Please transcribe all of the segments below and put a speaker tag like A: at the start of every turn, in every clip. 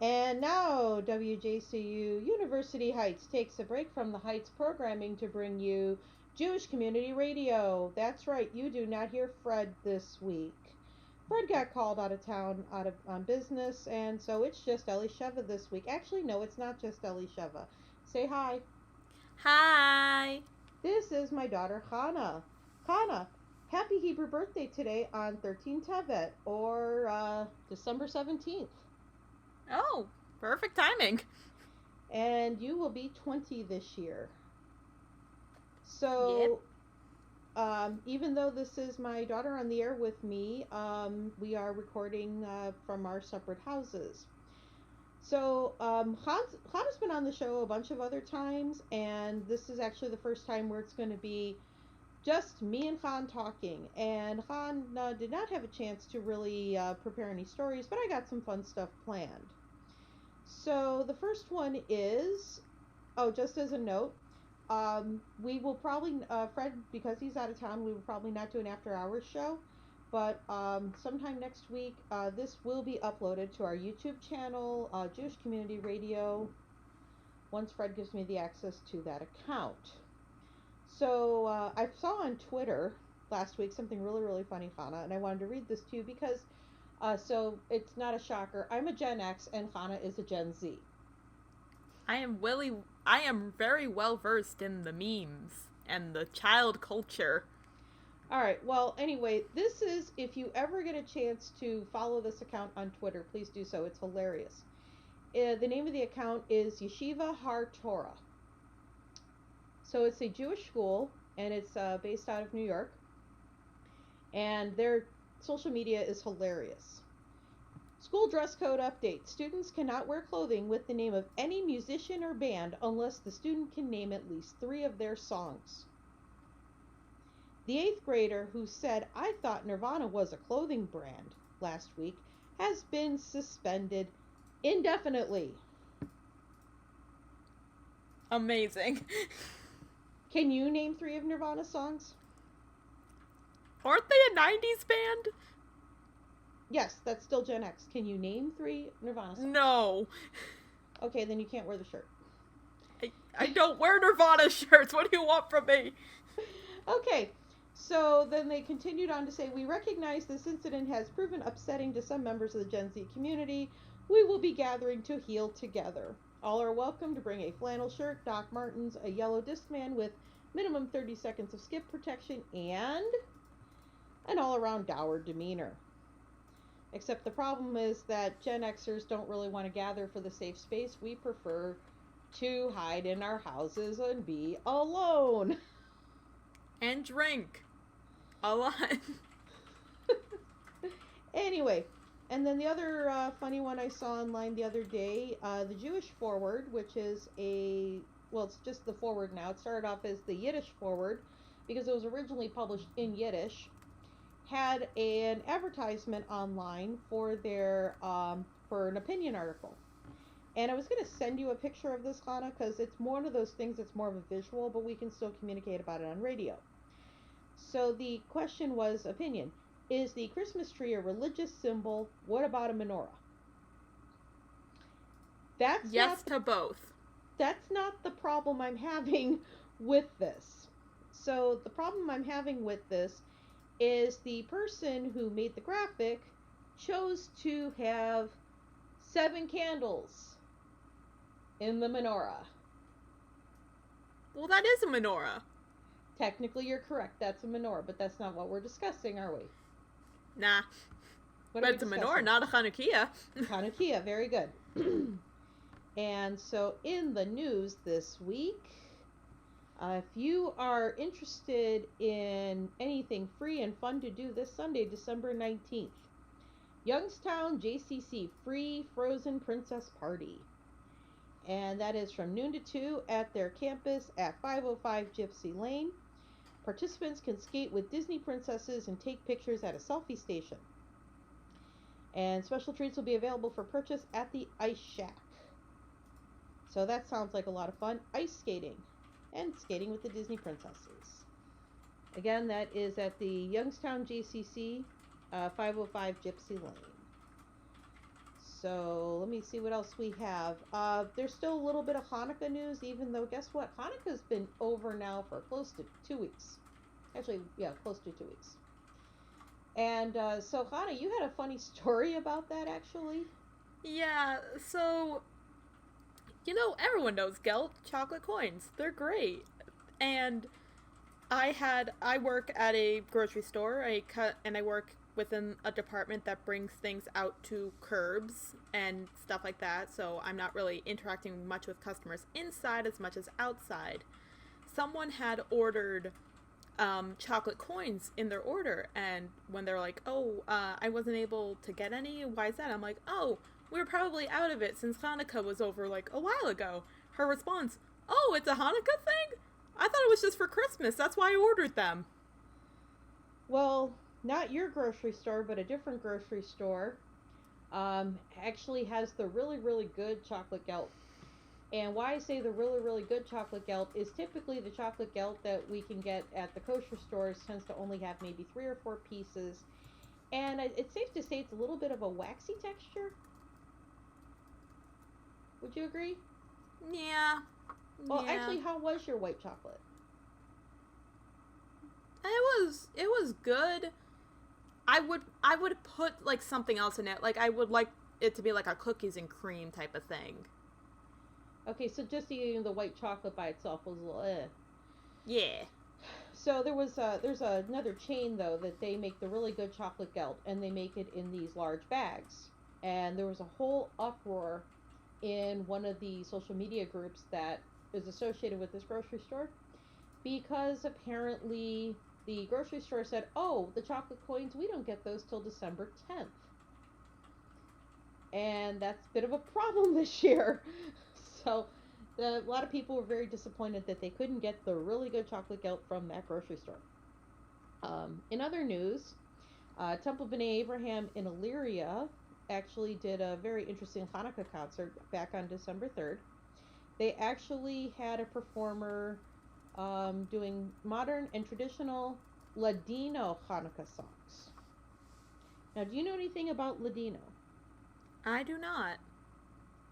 A: And now WJCU University Heights takes a break from the Heights programming to bring you Jewish Community Radio. That's right, you do not hear Fred this week. Fred got called out of town out of on business, and so it's just Elisheva this week. Actually, no, it's not just Elisheva. Say hi.
B: Hi!
A: This is my daughter Hannah. Hannah, happy Hebrew birthday today on 13 Tevet, or December 17th.
B: Oh, perfect timing.
A: And you will be 20 this year.
B: Yep.
A: So, even though this is my daughter on the air with me, we are recording from our separate houses. So, Han's been on the show a bunch of other times, and this is actually the first time where it's going to be just me and Han talking. And Han did not have a chance to really prepare any stories, but I got some fun stuff planned. So, the first one is, oh, just as a note, we will probably, Fred, because he's out of town, we will probably not do an after hours show. But sometime next week, this will be uploaded to our YouTube channel, Jewish Community Radio, once Fred gives me the access to that account. So I saw on Twitter last week something really, really funny, Hannah, and I wanted to read this to you because, so it's not a shocker. I'm a Gen X and Hannah is a Gen Z.
B: I am very well versed in the memes and the child culture.
A: All right. Well, anyway, this is if you ever get a chance to follow this account on Twitter, please do so. It's hilarious. The name of the account is Yeshiva Har Torah. So it's a Jewish school, and it's based out of New York. And their social media is hilarious. School dress code update. Students cannot wear clothing with the name of any musician or band unless the student can name at least 3 of their songs. The 8th grader who said, "I thought Nirvana was a clothing brand," last week has been suspended indefinitely.
B: Amazing.
A: Can you name 3 of Nirvana's songs?
B: Aren't they a 90s band?
A: Yes, that's still Gen X. Can you name 3 Nirvana songs?
B: No.
A: Okay, then you can't wear the shirt.
B: I don't wear Nirvana shirts. What do you want from me?
A: Okay, so then they continued on to say, "We recognize this incident has proven upsetting to some members of the Gen Z community. We will be gathering to heal together. All are welcome to bring a flannel shirt, Doc Martens, a yellow Discman with minimum 30 seconds of skip protection, and an all-around dour demeanor. Except the problem is that Gen Xers don't really want to gather for the safe space. We prefer to hide in our houses and be alone."
B: And drink. A lot.
A: Anyway, and then the other funny one I saw online the other day, the Jewish Forward, which is it's just the Forward now. It started off as the Yiddish Forward because it was originally published in Yiddish, had an advertisement online for their for an opinion article. And I was going to send you a picture of this, Hannah, because it's one of those things that's more of a visual, but we can still communicate about it on radio. So the question was opinion. Is the Christmas tree a religious symbol? What about a menorah? That's
B: Yes
A: not
B: to both.
A: that's not the problem I'm having with this. So the problem I'm having with this is the person who made the graphic chose to have 7 candles in the menorah.
B: Well, that is a menorah.
A: Technically, you're correct. That's a menorah, but that's not what we're discussing, are we?
B: Nah.
A: What are
B: But
A: we
B: it's a
A: discussing?
B: menorah, not a Hanukkah.
A: Hanukkah, very good. And so, in the news this week, if you are interested in anything free and fun to do this Sunday, December 19th, Youngstown JCC Free Frozen Princess Party. And that is from noon to 2 at their campus at 505 Gypsy Lane. Participants can skate with Disney princesses and take pictures at a selfie station. And special treats will be available for purchase at the Ice Shack. So that sounds like a lot of fun. Ice skating and skating with the Disney princesses. Again, that is at the Youngstown JCC, 505 Gypsy Lane. So let me see what else we have. There's still a little bit of Hanukkah news, even though guess what? Hanukkah's been over now for close to 2 weeks. Actually, yeah, close to 2 weeks. And so, Hannah, you had a funny story about that, actually.
B: Yeah, so everyone knows Gelt chocolate coins. They're great. And I work at a grocery store. And I work within a department that brings things out to curbs and stuff like that. So I'm not really interacting much with customers inside as much as outside. Someone had ordered chocolate coins in their order, and when they're like, "Oh, I wasn't able to get any. Why is that?" I'm like, "Oh, we were probably out of it since Hanukkah was over like a while ago." Her response, "Oh, it's a Hanukkah thing? I thought it was just for Christmas. That's why I ordered them."
A: Well, not your grocery store, but a different grocery store actually has the really, really good chocolate gelt. And why I say the really, really good chocolate gelt is typically the chocolate gelt that we can get at the kosher stores tends to only have maybe 3 or 4 pieces. And it's safe to say it's a little bit of a waxy texture. Would you agree?
B: Yeah.
A: Well,
B: Yeah.
A: actually, how was your white chocolate?
B: It was good. I would put like something else in it. Like I would like it to be like a cookies and cream type of thing.
A: Okay, so just eating the white chocolate by itself was a little eh.
B: Yeah.
A: So there's another chain though that they make the really good chocolate gelt and they make it in these large bags. And there was a whole uproar in one of the social media groups that is associated with this grocery store because apparently the grocery store said, "Oh, the chocolate coins, we don't get those till December 10th." And that's a bit of a problem this year. So a lot of people were very disappointed that they couldn't get the really good chocolate gelt from that grocery store. In other news, Temple B'nai Abraham in Illyria actually did a very interesting Hanukkah concert back on December 3rd. They actually had a performer doing modern and traditional Ladino Hanukkah songs. Now, do you know anything about Ladino?
B: I do not.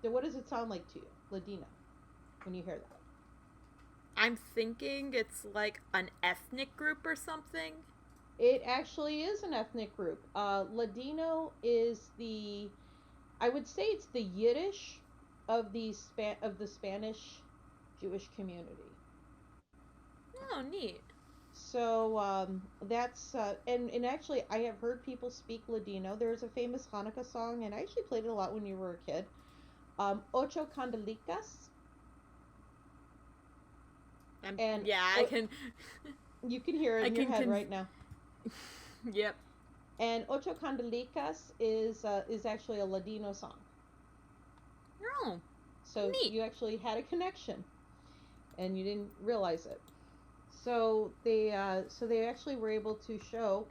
A: So what does it sound like to you, Ladino, when you hear that?
B: I'm thinking it's like an ethnic group or something.
A: It actually is an ethnic group. Ladino is I would say it's the Yiddish of the Spanish Jewish community.
B: Oh, neat.
A: So that's and actually I have heard people speak Ladino. There's a famous Hanukkah song, and I actually played it a lot when you were a kid. Ocho Candelicas, and
B: Yeah, I can.
A: you can hear it
B: I
A: in your
B: can.
A: head right now.
B: Yep.
A: And Ocho Candelicas is actually a Ladino song.
B: Oh,
A: So
B: neat.
A: you actually had a connection, and you didn't realize it. So they actually were able to show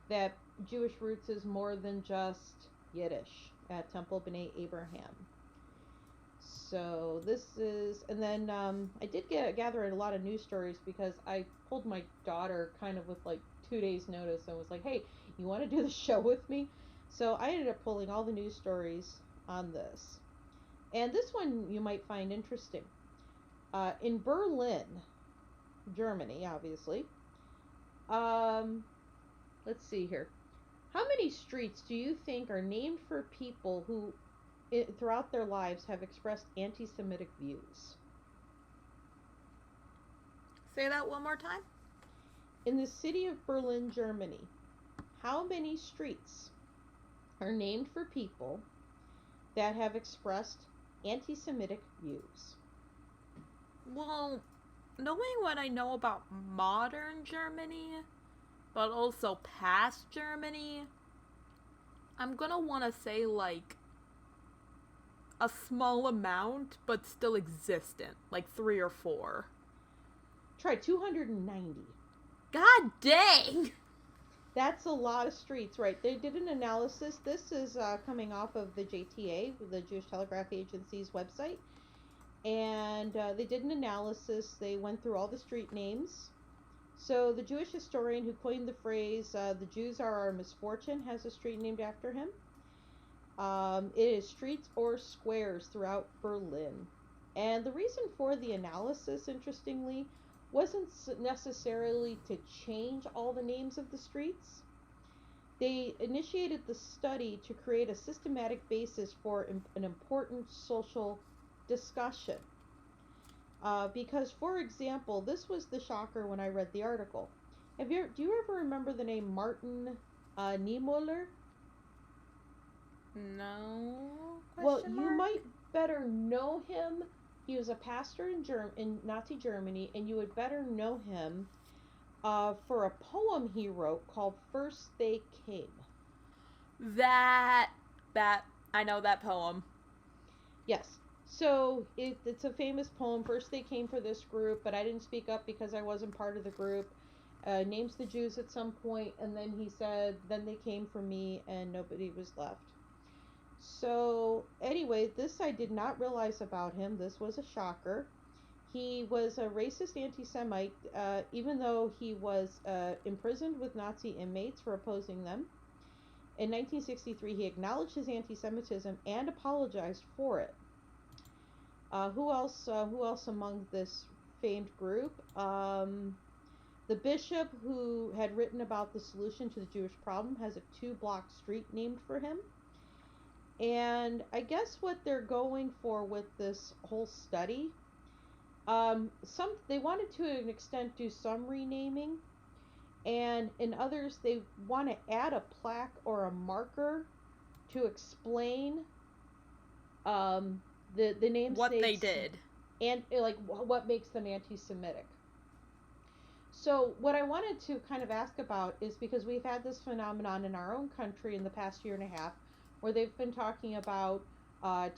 A: that Jewish roots is more than just Yiddish at Temple B'nai Abraham. So this is, and then I did gather a lot of news stories because I pulled my daughter kind of with like 2 days notice and was like, "Hey, you want to do the show with me?" So I ended up pulling all the news stories on this, and this one you might find interesting. In Berlin, Germany, obviously. Um, let's see here. How many streets do you think are named for people who, throughout their lives, have expressed anti Semitic views?
B: Say that one more time.
A: In the city of Berlin, Germany, how many streets are named for people that have expressed anti Semitic views?
B: Well, knowing what I know about modern Germany, but also past Germany, I'm gonna want to say like a small amount, but still existent, like 3 or 4.
A: Try 290.
B: God dang!
A: That's a lot of streets, right? They did an analysis. This is coming off of the JTA, the Jewish Telegraph Agency's website. And they did an analysis. They went through all the street names. So the Jewish historian who coined the phrase, the Jews are our misfortune, has a street named after him. It is streets or squares throughout Berlin. And the reason for the analysis, interestingly, wasn't necessarily to change all the names of the streets. They initiated the study to create a systematic basis for an important social discussion. Because, for example, this was the shocker when I read the article. Do you ever remember the name Martin Niemöller?
B: No?
A: Well,
B: Question
A: you
B: mark?
A: might better know him. He was a pastor in Nazi Germany, and you would better know him for a poem he wrote called First They Came.
B: That, I know that poem.
A: Yes. So it's a famous poem. First they came for this group, but I didn't speak up because I wasn't part of the group. Names the Jews at some point, and then he said, then they came for me, and nobody was left. So anyway, this I did not realize about him. This was a shocker. He was a racist anti-Semite, even though he was imprisoned with Nazi inmates for opposing them. In 1963, he acknowledged his anti-Semitism and apologized for it. Who else? Who else among this famed group? The bishop who had written about the solution to the Jewish problem has a 2-block street named for him. And I guess what they're going for with this whole study, they wanted to an extent do some renaming, and in others they want to add a plaque or a marker to explain the namesakes
B: What they did.
A: And like what makes them anti-Semitic. So what I wanted to kind of ask about is because we've had this phenomenon in our own country in the past year and a half where they've been talking about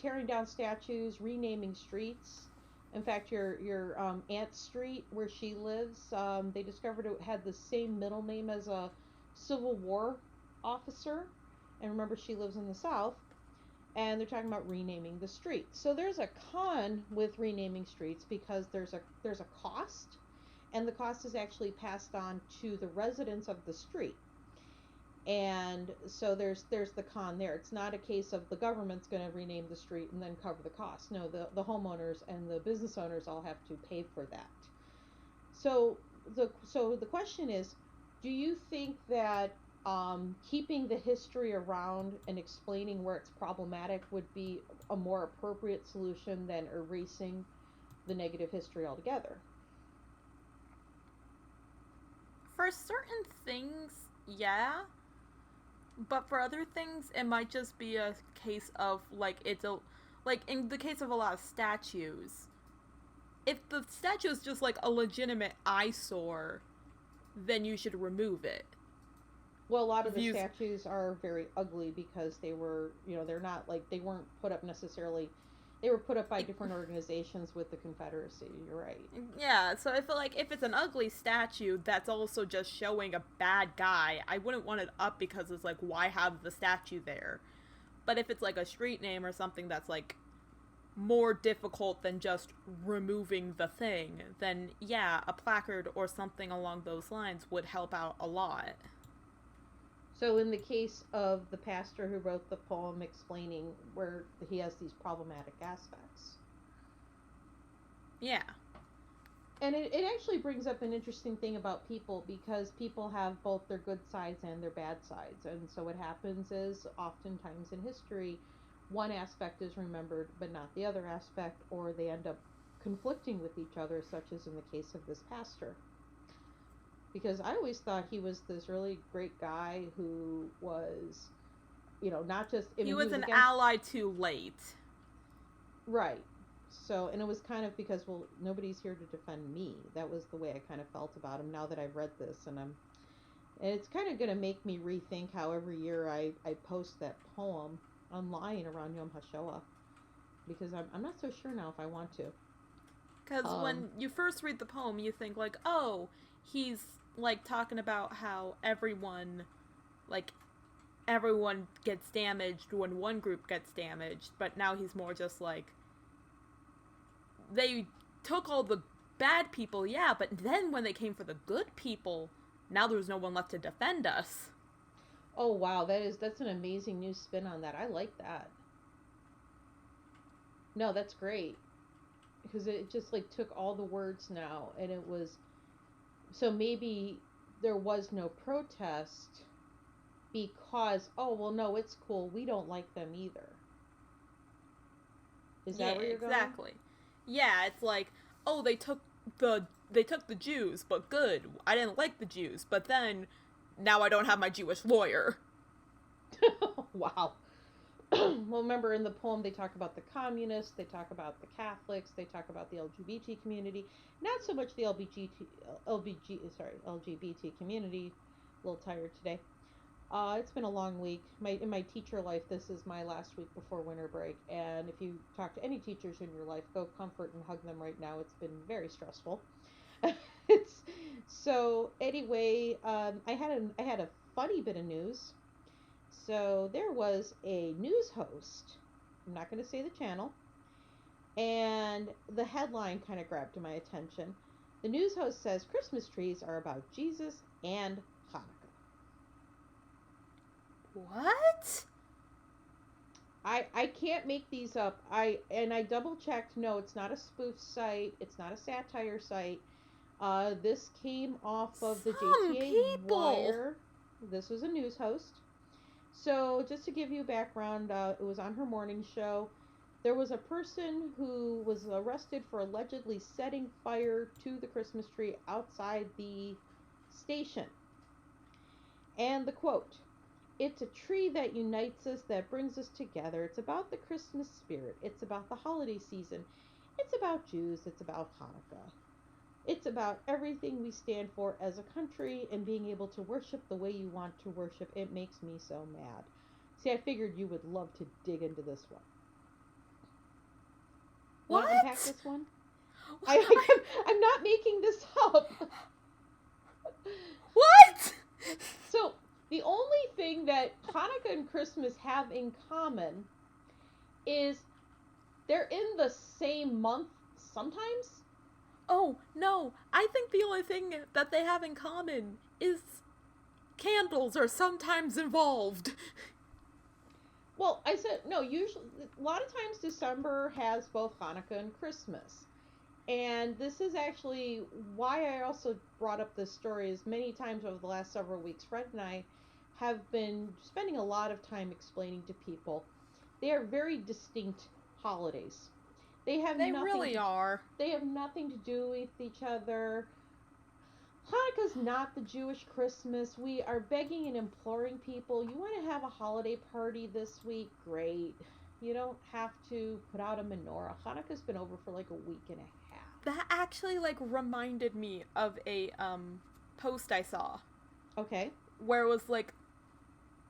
A: tearing down statues, renaming streets. In fact, your Aunt Street where she lives, they discovered it had the same middle name as a Civil War officer, and remember she lives in the South. And they're talking about renaming the street. So there's a con with renaming streets because there's a cost, and the cost is actually passed on to the residents of the street. And so there's the con there. It's not a case of the government's going to rename the street and then cover the cost. No, the homeowners and the business owners all have to pay for that. So the question is, do you think that keeping the history around and explaining where it's problematic would be a more appropriate solution than erasing the negative history altogether?
B: For certain things, yeah. But for other things, it might just be a case of, like, in the case of a lot of statues, if the statue is just, like, a legitimate eyesore, then you should remove it.
A: Well, a lot of the statues are very ugly because they were, they're not like, they weren't put up necessarily, they were put up by different organizations with the Confederacy. You're right.
B: Yeah, so I feel like if it's an ugly statue that's also just showing a bad guy, I wouldn't want it up because it's like, why have the statue there? But if it's like a street name or something that's like more difficult than just removing the thing, then yeah, a placard or something along those lines would help out a lot.
A: So in the case of the pastor who wrote the poem explaining where he has these problematic aspects.
B: Yeah.
A: And it actually brings up an interesting thing about people, because people have both their good sides and their bad sides. And so what happens is oftentimes in history, one aspect is remembered but not the other aspect, or they end up conflicting with each other, such as in the case of this pastor. Because I always thought he was this really great guy who was, not just...
B: He was an ally too late.
A: Right. So, and it was kind of because, well, nobody's here to defend me. That was the way I kind of felt about him now that I've read this. And it's kind of going to make me rethink how every year I post that poem online around Yom HaShoah. Because I'm not so sure now if I want to.
B: Because when you first read the poem, you think like, oh, he's like talking about how everyone gets damaged when one group gets damaged, but now he's more just like, they took all the bad people, yeah, but then when they came for the good people, now there's no one left to defend us.
A: Oh wow, that's an amazing new spin on that. I like that. No, that's great because it just like took all the words now and it was so maybe there was no protest because oh well no, it's cool. We don't like them either. Is
B: Yeah,
A: that where you're going?
B: exactly. Yeah, it's like, oh, they took the Jews, but good. I didn't like the Jews, but then now I don't have my Jewish lawyer.
A: Wow. Well, remember in the poem they talk about the communists, they talk about the Catholics, they talk about the LGBT community. Not so much the LGBT community. A little tired today. It's been a long week. In my teacher life, this is my last week before winter break. And if you talk to any teachers in your life, go comfort and hug them right now. It's been very stressful. It's so anyway. I had a funny bit of news. So there was a news host. I'm not going to say the channel. And the headline kind of grabbed my attention. The news host says Christmas trees are about Jesus and Hanukkah.
B: What?
A: I can't make these up. I double checked. No, it's not a spoof site. It's not a satire site. This came off of the
B: Some
A: JTA
B: people.
A: Wire. This was a news host. So just to give you background, it was on her morning show. There was a person who was arrested for allegedly setting fire to the Christmas tree outside the station. And the quote, it's a tree that unites us, that brings us together. It's about the Christmas spirit. It's about the holiday season. It's about Jews. It's about Hanukkah. It's about everything we stand for as a country and being able to worship the way you want to worship. It makes me so mad. See, I figured you would love to dig into this one. Want to unpack
B: What?
A: this one?
B: I,
A: I'm not making this up.
B: what?
A: So, the only thing that Hanukkah and Christmas have in common is they're in the same month sometimes.
B: Oh, no. I think the only thing that they have in common is candles are sometimes involved.
A: Well, I said no, usually a lot of times December has both Hanukkah and Christmas. And this is actually why I also brought up this story is many times over the last several weeks Fred and I have been spending a lot of time explaining to people they are very distinct holidays. They have
B: They
A: nothing
B: really
A: to
B: are.
A: they have nothing to do with each other. Hanukkah's not the Jewish Christmas. We are begging and imploring people. You want to have a holiday party this week? Great. You don't have to put out a menorah. Hanukkah's been over for like a week and a half.
B: That actually like reminded me of a post I saw
A: Okay.
B: where it was like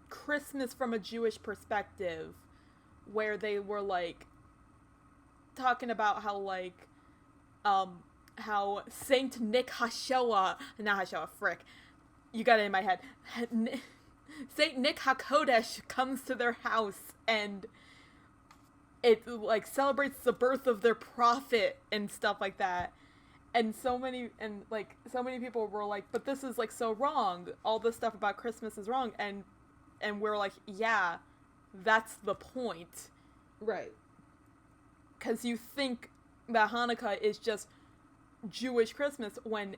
B: Christmas from a Jewish perspective, where they were like talking about how like how Saint Nick Hashoah, not Hashoah, frick, you got it in my head. Saint Nick HaKodesh comes to their house and it like celebrates the birth of their prophet and stuff like that. And so many people were like, but this is like so wrong. All this stuff about Christmas is wrong, and we're like, yeah, that's the point.
A: Right.
B: Because you think that Hanukkah is just Jewish Christmas when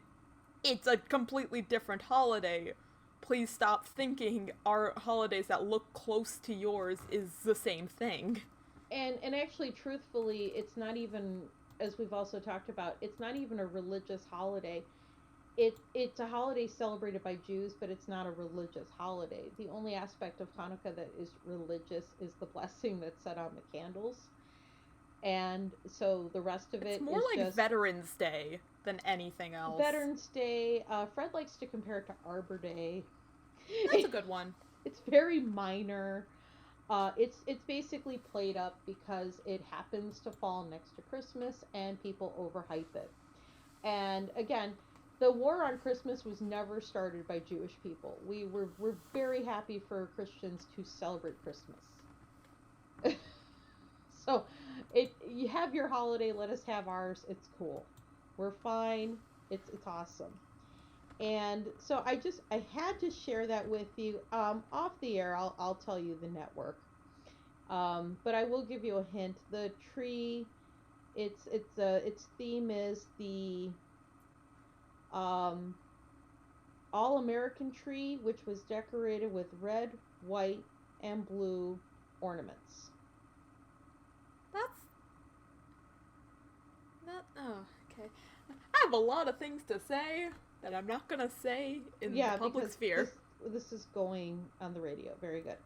B: it's a completely different holiday. Please stop thinking our holidays that look close to yours is the same thing.
A: And actually truthfully, it's not even as we've also talked about, it's not even a religious holiday. It's a holiday celebrated by Jews, but it's not a religious holiday. The only aspect of Hanukkah that is religious is the blessing that's said on the candles. And so the rest of
B: It's
A: it
B: more
A: is
B: like
A: just
B: Veterans Day than anything else.
A: Veterans Day. Fred likes to compare it to Arbor Day.
B: That's a good one.
A: It's very minor. It's basically played up because it happens to fall next to Christmas and people overhype it. And again, the war on Christmas was never started by Jewish people. We're very happy for Christians to celebrate Christmas. So, it you have your holiday, let us have ours. It's cool. We're fine. It's awesome. And so I had to share that with you. Off the air, I'll tell you the network. But I will give you a hint. The tree, its theme is the um, All American tree, which was decorated with red, white, and blue ornaments.
B: That's not. Oh, okay. I have a lot of things to say that I'm not gonna say in the
A: Yeah,
B: public
A: because
B: sphere.
A: this is going on the radio. Very good.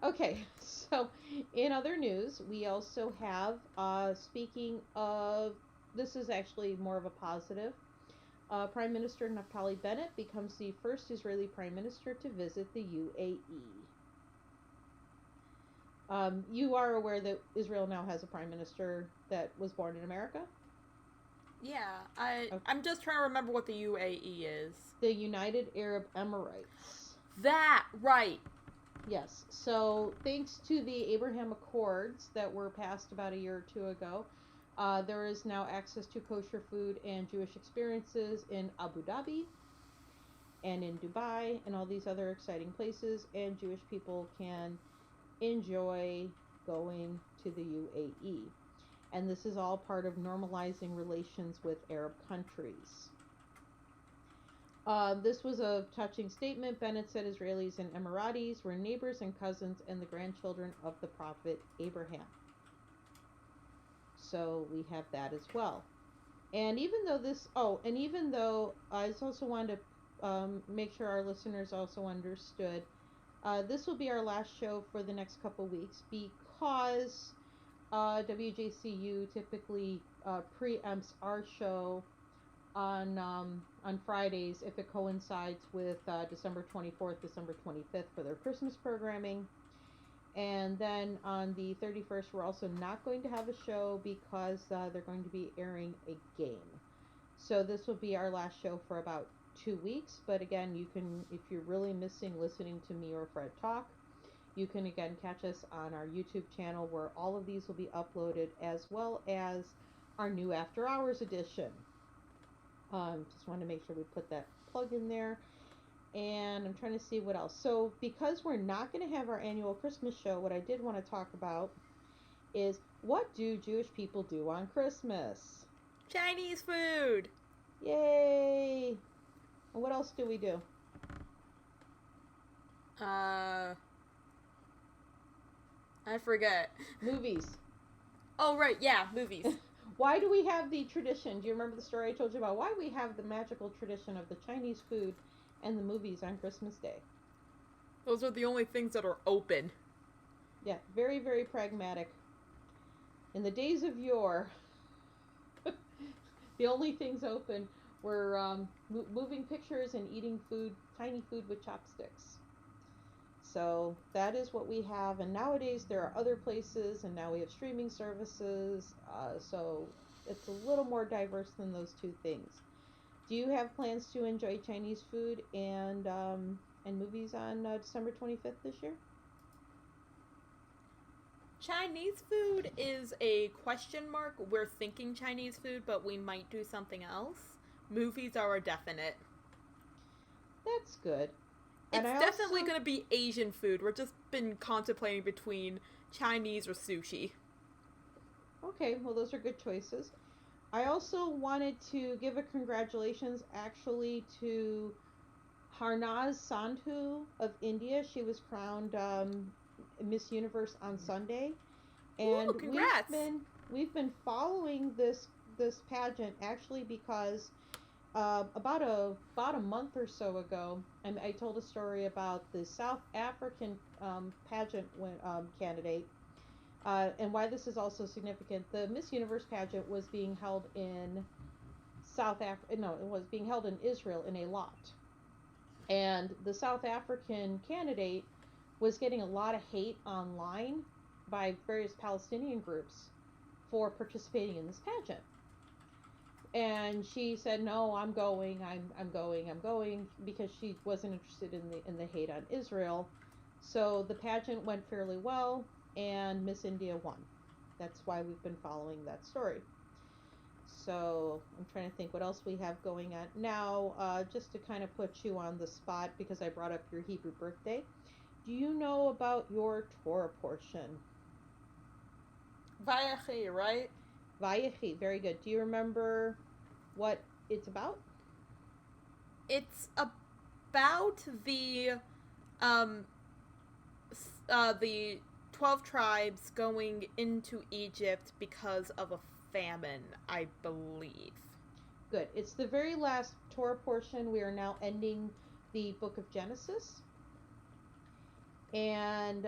A: Okay, so in other news, we also have speaking of, this is actually more of a positive. Prime Minister Naftali Bennett becomes the first Israeli prime minister to visit the UAE. You are aware that Israel now has a prime minister that was born in America?
B: Yeah, I
A: Okay.
B: I'm just trying to remember what the UAE is.
A: The United Arab Emirates.
B: That right.
A: Yes. So, thanks to the Abraham Accords that were passed about a year or two ago, there is now access to kosher food and Jewish experiences in Abu Dhabi and in Dubai and all these other exciting places, and Jewish people can enjoy going to the UAE. And this is all part of normalizing relations with Arab countries. This was a touching statement. Bennett said Israelis and Emiratis were neighbors and cousins and the grandchildren of the prophet Abraham. So we have that as well. And even though and even though I just also wanted to make sure our listeners also understood, this will be our last show for the next couple weeks because WJCU typically preempts our show on Fridays if it coincides with December 24th, December 25th for their Christmas programming. And then on the 31st, we're also not going to have a show because they're going to be airing a game. So this will be our last show for about 2 weeks. But again, you can, if you're really missing listening to me or Fred talk, you can again catch us on our YouTube channel where all of these will be uploaded, as well as our new After Hours edition. Just want to make sure we put that plug in there. And I'm trying to see what else. So, because we're not going to have our annual Christmas show, what I did want to talk about is what do Jewish people do on Christmas?
B: Chinese food.
A: Yay! And what else do we do?
B: I forget.
A: Movies.
B: Oh right, yeah, movies.
A: Why do we have the tradition? Do you remember the story I told you about why we have the magical tradition of the Chinese food and the movies on Christmas Day?
B: Those are the only things that are open.
A: Yeah, very, very pragmatic. In the days of yore, the only things open were moving pictures and eating food, tiny food with chopsticks. So that is what we have. And nowadays there are other places, and now we have streaming services. So it's a little more diverse than those two things. Do you have plans to enjoy Chinese food and movies on December 25th this year?
B: Chinese food is a question mark. We're thinking Chinese food, but we might do something else. Movies are a definite.
A: That's good.
B: It's definitely going to be Asian food. We're just been contemplating between Chinese or sushi.
A: Okay, well, those are good choices. I also wanted to give a congratulations actually to Harnaz Sandhu of India. She was crowned Miss Universe on Sunday, and
B: Ooh, congrats!
A: we've been following this pageant actually because about a month or so ago, I told a story about the South African pageant candidate, and why this is also significant. The Miss Universe pageant was being held in South Africa. No, it was being held in Israel in Eilat, and the South African candidate was getting a lot of hate online by various Palestinian groups for participating in this pageant. And she said, "No, I'm going. I'm going," because she wasn't interested in the hate on Israel. So the pageant went fairly well, and Miss India won. That's why we've been following that story. So I'm trying to think what else we have going on now. Just to kind of put you on the spot because I brought up your Hebrew birthday. Do you know about your Torah portion?
B: Vayachi, right?
A: Vayechi, very good. Do you remember what it's about?
B: It's about um the 12 tribes going into Egypt because of a famine, I believe.
A: Good. It's the very last Torah portion. We are now ending the book of Genesis, and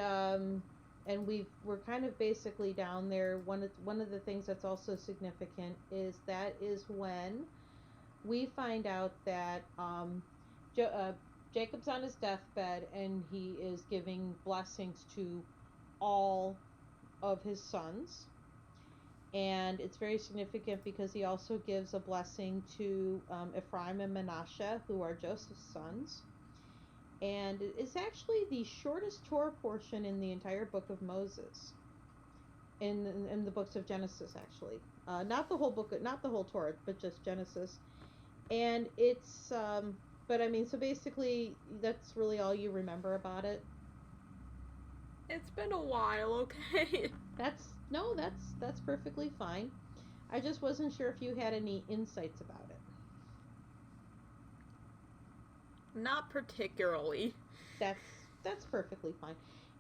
A: we're kind of basically down there. One of the things that's also significant is that is when we find out that jo- uh, Jacob's on his deathbed and he is giving blessings to all of his sons. And it's very significant because he also gives a blessing to Ephraim and Manasseh, who are Joseph's sons. And it is actually the shortest Torah portion in the entire book of Moses, in the books of Genesis, actually. Not the whole book, not the whole Torah, but just Genesis. And it's, but I mean, so basically, that's really all you remember about it.
B: It's been a while, okay?
A: That's perfectly fine. I just wasn't sure if you had any insights about it.
B: Not particularly.
A: That's perfectly fine.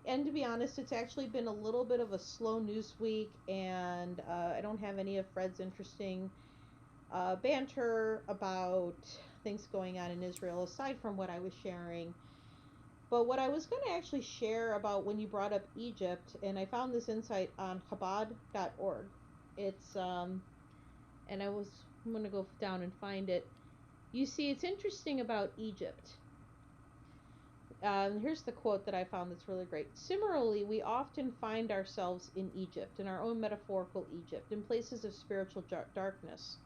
A: And to be honest, it's actually been a little bit of a slow news week, and I don't have any of Fred's interesting banter about things going on in Israel aside from what I was sharing. But what I was going to actually share about when you brought up Egypt, and I found this insight on Chabad.org. It's and I'm going to go down and find it. You see, it's interesting about Egypt. Here's the quote that I found that's really great. Similarly, we often find ourselves in Egypt, in our own metaphorical Egypt, in places of spiritual darkness.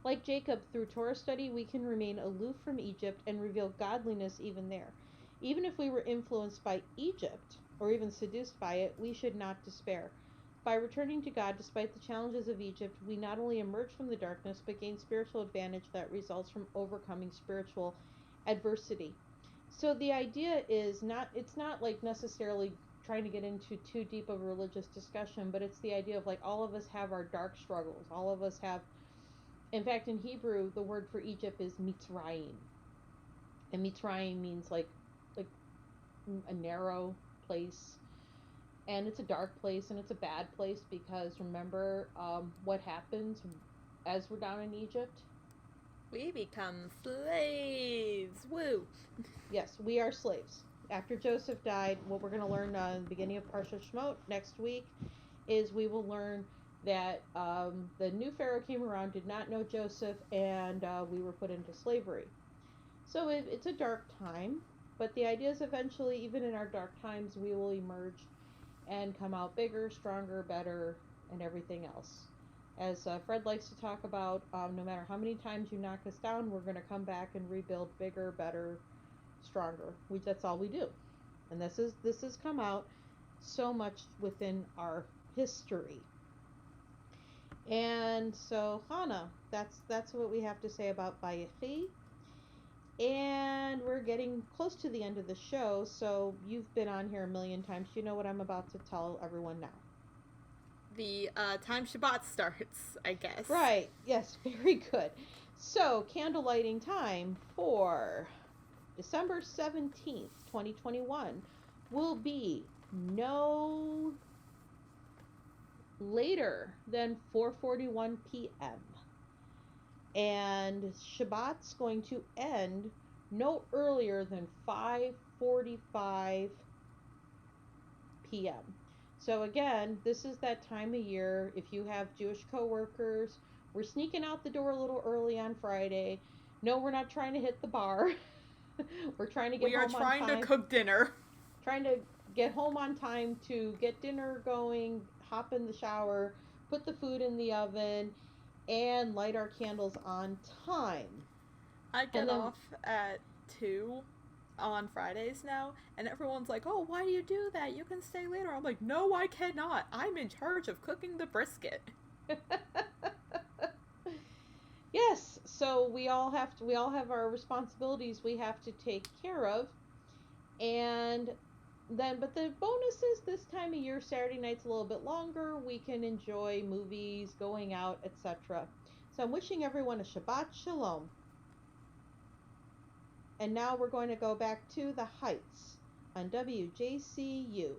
A: Like Jacob, through Torah study, we can remain aloof from Egypt and reveal godliness even there. Even if we were influenced by Egypt, or even seduced by it, we should not despair. By returning to God despite the challenges of Egypt, we not only emerge from the darkness, but gain spiritual advantage that results from overcoming spiritual adversity. So the idea is it's not like necessarily trying to get into too deep of a religious discussion, but it's the idea of like all of us have our dark struggles. All of us have, in fact, in Hebrew, the word for Egypt is Mitzrayim. And Mitzrayim means like a narrow place, and it's a dark place, and it's a bad place because remember what happens as we're down in Egypt?
B: We become slaves. Woo.
A: Yes, we are slaves. After Joseph died, what we're going to learn in the beginning of Parsha Shemot next week is we will learn that the new Pharaoh came around, did not know Joseph, and we were put into slavery. So it's a dark time, but the idea is eventually, even in our dark times, we will emerge and come out bigger, stronger, better, and everything else. As Fred likes to talk about, no matter how many times you knock us down, we're going to come back and rebuild bigger, better, stronger. That's all we do. And this has come out so much within our history. And so, Hannah, that's what we have to say about Vayechi. And we're getting close to the end of the show, so you've been on here a million times. You know what I'm about to tell everyone now.
B: The time Shabbat starts, I guess.
A: Right, yes, very good. So, candle lighting time for December 17th, 2021 will be no later than 4:41 p.m. And Shabbat's going to end no earlier than 5:45 p.m. So again, this is that time of year. If you have Jewish coworkers, we're sneaking out the door a little early on Friday. No, we're not trying to hit the bar. We're trying to get home on time.
B: We are trying to cook dinner.
A: Trying to get home on time to get dinner going, hop in the shower, put the food in the oven, and light our candles on time.
B: I get off at 2 on Fridays now, and everyone's like, oh, why do you do that? You can stay later. I'm like, no, I cannot. I'm in charge of cooking the brisket.
A: Yes, so we all have our responsibilities we have to take care of. And then, but the bonus is this time of year, Saturday night's a little bit longer. We can enjoy movies, going out, etc. So I'm wishing everyone a Shabbat Shalom. And now we're going to go back to the Heights on WJCU.